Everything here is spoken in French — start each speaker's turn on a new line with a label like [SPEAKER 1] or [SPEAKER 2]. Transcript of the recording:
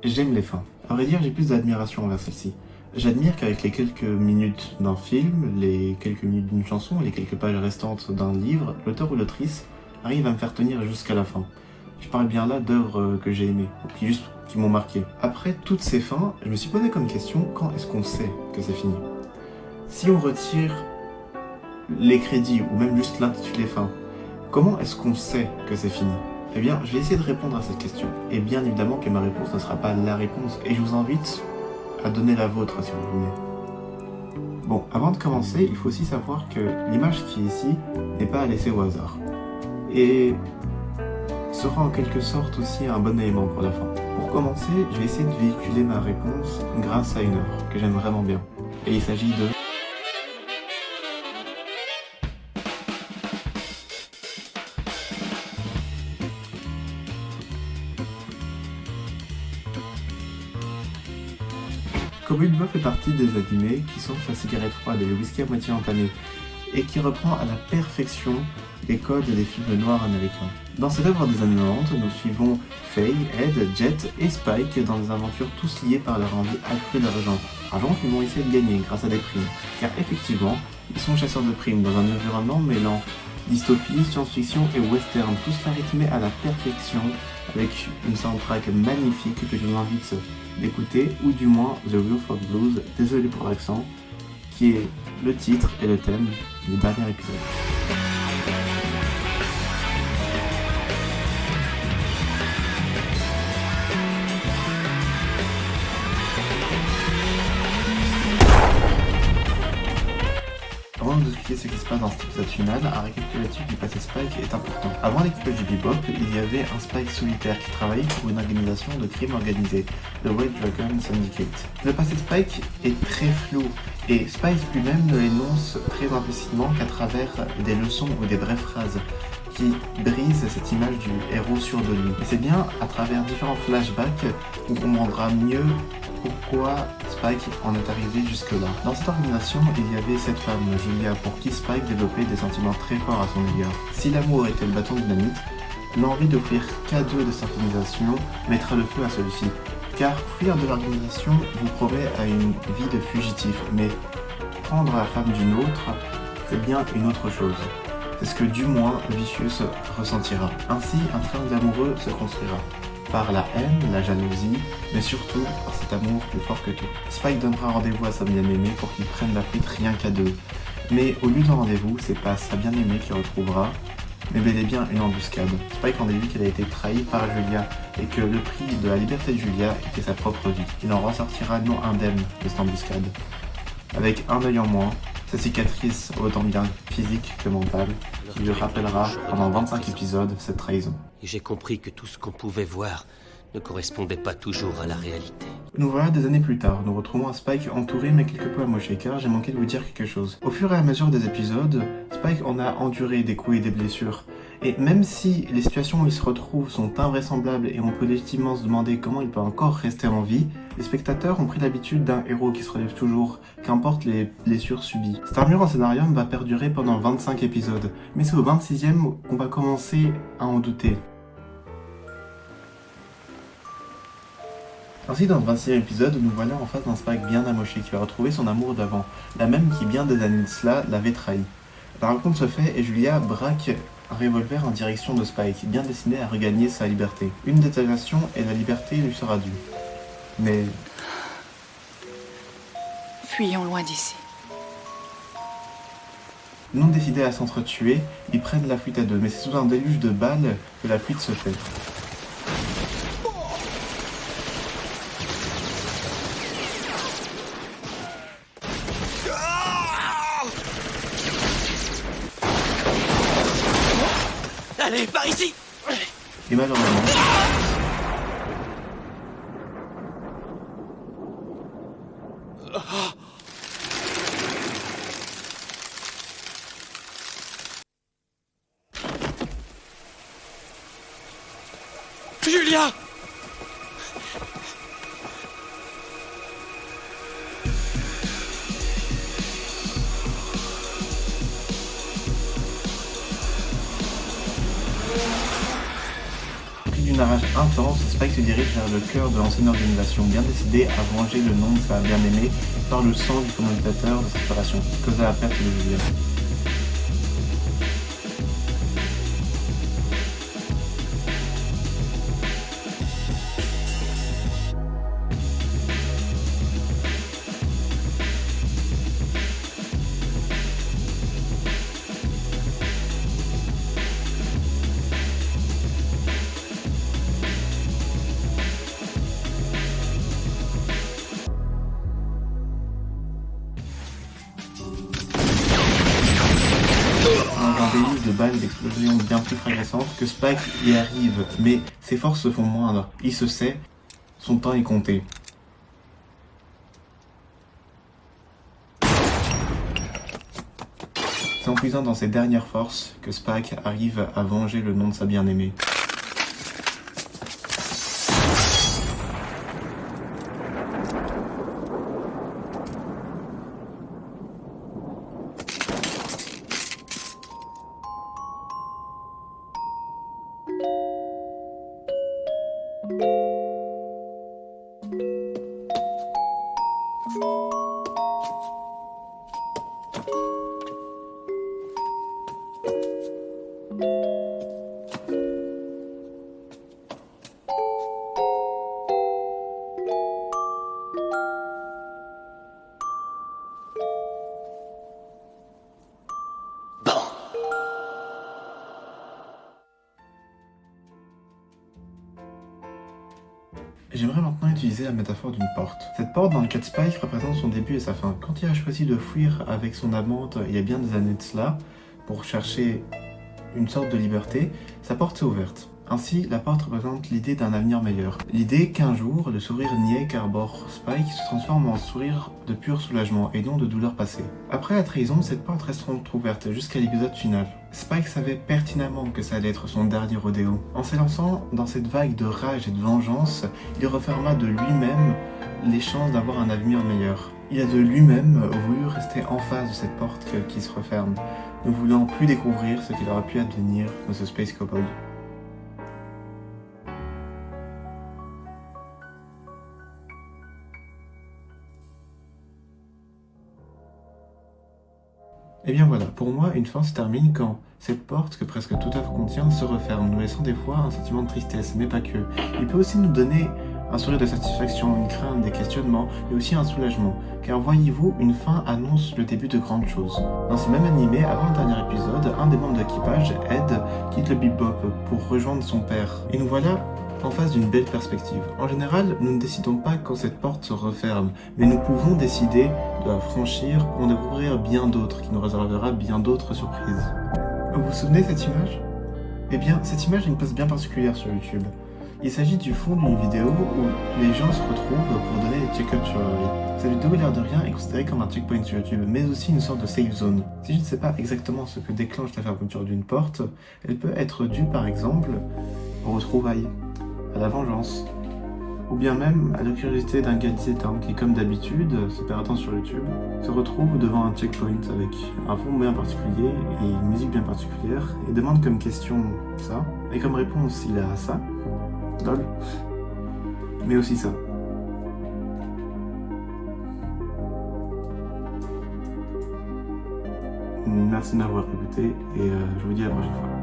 [SPEAKER 1] J'aime les fins. À vrai dire, j'ai plus d'admiration envers celle-ci. J'admire qu'avec les quelques minutes d'un film, les quelques minutes d'une chanson et les quelques pages restantes d'un livre, l'auteur ou l'autrice arrive à me faire tenir jusqu'à la fin. Je parle bien là d'œuvres que j'ai aimées, ou qui m'ont marqué. Après toutes ces fins, je me suis posé comme question, quand est-ce qu'on sait que c'est fini? Si on retire les crédits, ou même juste l'intitulé fin, comment est-ce qu'on sait que c'est fini? Eh bien, je vais essayer de répondre à cette question. Et bien évidemment que ma réponse ne sera pas la réponse, et je vous invite à donner la vôtre si vous voulez. Bon, avant de commencer, il faut aussi savoir que l'image qui est ici n'est pas à laisser au hasard. Et sera en quelque sorte aussi un bon élément pour la fin. Pour commencer, je vais essayer de véhiculer ma réponse grâce à une œuvre que j'aime vraiment bien. Et il s'agit de... Cowboy Bebop fait partie des animés qui sont sa cigarette froide et le whisky à moitié entamé, et qui reprend à la perfection les codes des films noirs américains. Dans cette œuvre des années 90, nous suivons Faye, Ed, Jet et Spike dans des aventures tous liées par leur envie accrue d'argent. Argent qu'ils vont essayer de gagner grâce à des primes. Car effectivement, ils sont chasseurs de primes dans un environnement mêlant dystopie, science-fiction et western, tout cela rythmé à la perfection avec une soundtrack magnifique que je vous invite d'écouter, ou du moins The Roof of Blues, désolé pour l'accent, qui est le titre et le thème du dernier épisode. Avant de vous expliquer ce qui se passe dans cet épisode final, un récapitulatif du passé Spike est important. Avant l'équipage du Bebop, il y avait un Spike solitaire qui travaillait pour une organisation de crime organisé, le White Dragon Syndicate. Le passé Spike est très flou, et Spike lui-même ne l'énonce très implicitement qu'à travers des leçons ou des brèves phrases qui brisent cette image du héros sûr de lui. Et c'est bien à travers différents flashbacks qu'on comprendra mieux pourquoi Spike en est arrivé jusque-là. Dans cette organisation, il y avait cette femme, Julia, pour qui Spike développait des sentiments très forts à son égard. Si l'amour était le bâton de dynamite, l'envie d'offrir cadeau de synchronisation mettra le feu à celui-ci. Car fuir de l'organisation vous promet à une vie de fugitif, mais prendre la femme d'une autre, c'est bien une autre chose. C'est ce que du moins Vicious ressentira. Ainsi, un triangle amoureux se construira. Par la haine, la jalousie, mais surtout par cet amour plus fort que tout. Spike donnera rendez-vous à sa bien-aimée pour qu'ils prennent la fuite rien qu'à deux. Mais au lieu d'un rendez-vous, c'est pas sa bien-aimée qui retrouvera, mais bel et bien une embuscade. Spike en déduit qu'elle a été trahie par Julia et que le prix de la liberté de Julia était sa propre vie. Il en ressortira non indemne de cette embuscade. Avec un œil en moins, sa cicatrice autant bien physique que mentale, qui lui rappellera pendant 25 épisodes cette trahison.
[SPEAKER 2] Et j'ai compris que tout ce qu'on pouvait voir ne correspondait pas toujours à la réalité.
[SPEAKER 1] Nous voilà des années plus tard, nous retrouvons un Spike entouré mais quelque peu amoché, car j'ai manqué de vous dire quelque chose. Au fur et à mesure des épisodes, Spike en a enduré des coups et des blessures. Et même si les situations où il se retrouve sont invraisemblables et on peut légitimement se demander comment il peut encore rester en vie, les spectateurs ont pris l'habitude d'un héros qui se relève toujours, qu'importe les blessures subies. Cet armure en scénarium va perdurer pendant 25 épisodes, mais c'est au 26e qu'on va commencer à en douter. Ainsi, dans le 26e épisode, nous voyons en face d'un Spike bien amoché qui va retrouver son amour d'avant, la même qui bien des années de cela l'avait trahi. La rencontre se fait et Julia braque un revolver en direction de Spike, bien destiné à regagner sa liberté. Une détonation et la liberté lui sera due. Mais...
[SPEAKER 3] Fuyons loin d'ici.
[SPEAKER 1] non décidés à s'entretuer, ils prennent la fuite à deux, mais c'est sous un déluge de balles que la fuite se fait.
[SPEAKER 2] Allez, par ici!
[SPEAKER 1] Et malheureusement...
[SPEAKER 2] Julia!
[SPEAKER 1] une rage intense, Spike se dirige vers le cœur de l'ancienne organisation, bien décidé à venger le nom de sa bien-aimée par le sang du commanditateur de cette opération, qui causa la perte de Julia. Dans un déluge de balles et d'explosions bien plus fracassantes que Spike y arrive, mais ses forces se font moindres. Il se sait, son temps est compté. C'est en puisant dans ses dernières forces que Spike arrive à venger le nom de sa bien-aimée. J'aimerais maintenant utiliser la métaphore d'une porte. Cette porte, dans le cas de Spike, représente son début et sa fin. Quand il a choisi de fuir avec son amante il y a bien des années de cela, pour chercher une sorte de liberté, sa porte s'est ouverte. Ainsi, la porte représente l'idée d'un avenir meilleur. L'idée qu'un jour, le sourire niais qu'arbore Spike se transforme en sourire de pur soulagement et non de douleur passée. Après la trahison, cette porte reste ouverte jusqu'à l'épisode final. Spike savait pertinemment que ça allait être son dernier rodéo. En s'élançant dans cette vague de rage et de vengeance, il referma de lui-même les chances d'avoir un avenir meilleur. Il a de lui-même voulu rester en face de cette porte qui se referme, ne voulant plus découvrir ce qu'il aurait pu advenir de ce Space Cowboy. Et bien voilà, pour moi, une fin se termine quand cette porte, que presque tout œuvre contient, se referme, nous laissant des fois un sentiment de tristesse, mais pas que. Il peut aussi nous donner un sourire de satisfaction, une crainte, des questionnements, mais aussi un soulagement. Car voyez-vous, une fin annonce le début de grandes choses. Dans ce même animé, avant le dernier épisode, un des membres de l'équipage, Ed, quitte le Bebop pour rejoindre son père. Et nous voilà en face d'une belle perspective. En général, nous ne décidons pas quand cette porte se referme, mais nous pouvons décider de la franchir pour en découvrir bien d'autres, qui nous réservera bien d'autres surprises. Vous vous souvenez de cette image ? Eh bien, cette image a une place bien particulière sur YouTube. Il s'agit du fond d'une vidéo où les gens se retrouvent pour donner des check-ups sur leur vie. Cette vidéo, l'air de rien, est considérée comme un checkpoint sur YouTube, mais aussi une sorte de safe zone. Si je ne sais pas exactement ce que déclenche la fermeture d'une porte, elle peut être due par exemple aux retrouvailles, à la vengeance, ou bien même à la curiosité d'un gars de 17 ans qui, comme d'habitude, se perdant sur YouTube, se retrouve devant un checkpoint avec un fond bien particulier et une musique bien particulière, et demande comme question ça, et comme réponse il a ça, lol, mais aussi ça. Merci de m'avoir écouté et je vous dis à la prochaine fois.